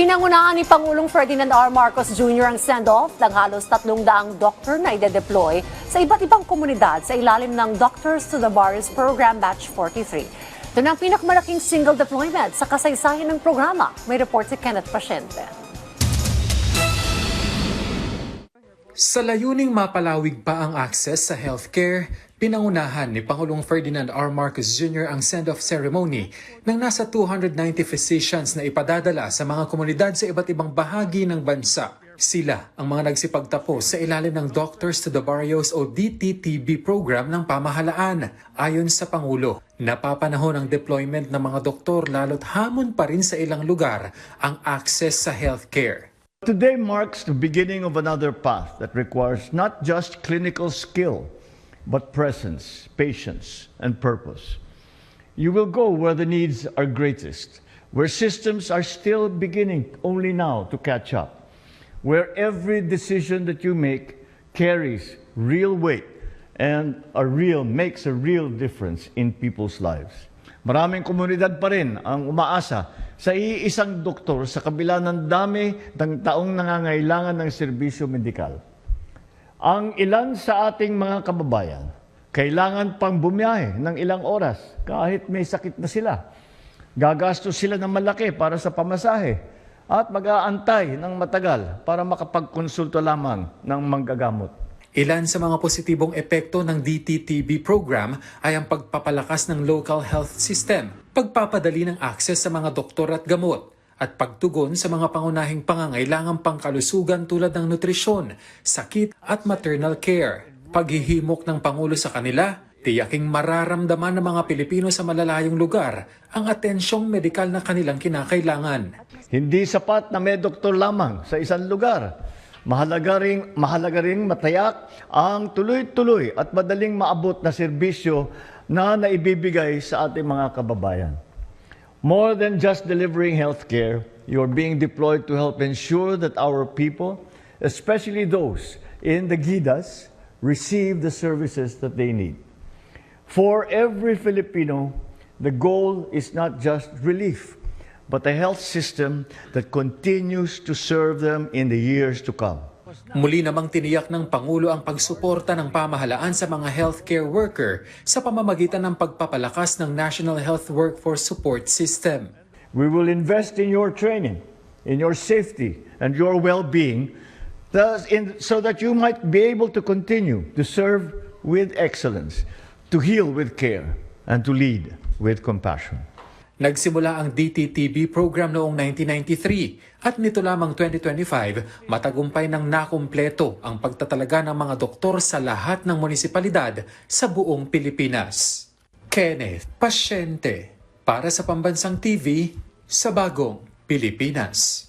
Pinangunahan ni Pangulong Ferdinand R. Marcos Jr. ang send-off ng halos 300 doktor na ide-deploy sa iba't ibang komunidad sa ilalim ng Doctors to the Barrios Program Batch 43. Ito na ang pinakamalaking single deployment sa kasaysayan ng programa. May report si Kenneth Pasyente. Sa layuning mapalawig pa ang access sa healthcare, pinangunahan ni Pangulong Ferdinand R. Marcos Jr. ang send-off ceremony ng nasa 290 physicians na ipadadala sa mga komunidad sa iba't ibang bahagi ng bansa. Sila ang mga nagsipagtapos sa ilalim ng Doctors to the Barrios o DTTB program ng pamahalaan. Ayon sa Pangulo, napapanahon ang deployment ng mga doktor lalo't hamon pa rin sa ilang lugar ang access sa healthcare. Today marks the beginning of another path that requires not just clinical skill, but presence, patience, and purpose. You will go where the needs are greatest, where systems are still beginning only now to catch up, where every decision that you make carries real weight and makes a real difference in people's lives. Maraming komunidad pa rin ang umaasa sa iisang doktor sa kabila ng dami ng taong nangangailangan ng serbisyo medikal. Ang ilan sa ating mga kababayan, kailangan pang bumiyahe ng ilang oras kahit may sakit na sila. Gagastos sila ng malaki para sa pamasahe at mag-aantay ng matagal para makapagkonsulta lamang ng manggagamot. Ilan sa mga positibong epekto ng DTTB program ay ang pagpapalakas ng local health system, pagpapadali ng akses sa mga doktor at gamot, at pagtugon sa mga pangunahing pangangailangang pangkalusugan tulad ng nutrisyon, sakit at maternal care. Paghihimok ng Pangulo sa kanila, tiyaking mararamdaman ng mga Pilipino sa malalayong lugar ang atensyong medikal na kanilang kinakailangan. Hindi sapat na may doktor lamang sa isang lugar. Mahalaga ring matayak ang tuloy-tuloy at madaling maabot na serbisyo na naibibigay sa ating mga kababayan. More than just delivering healthcare, you're being deployed to help ensure that our people, especially those in the GIDAs, receive the services that they need. For every Filipino, the goal is not just relief, but a health system that continues to serve them in the years to come. Muli namang tiniyak ng Pangulo ang pagsuporta ng pamahalaan sa mga healthcare worker sa pamamagitan ng pagpapalakas ng National Health Workforce Support System. We will invest in your training, in your safety, and your well-being so that you might be able to continue to serve with excellence, to heal with care, and to lead with compassion. Nagsimula ang DTTB program noong 1993 at nito lamang 2025 matagumpay nang nakumpleto ang pagtatalaga ng mga doktor sa lahat ng munisipalidad sa buong Pilipinas. Kenneth Pasyente para sa Pambansang TV sa Bagong Pilipinas.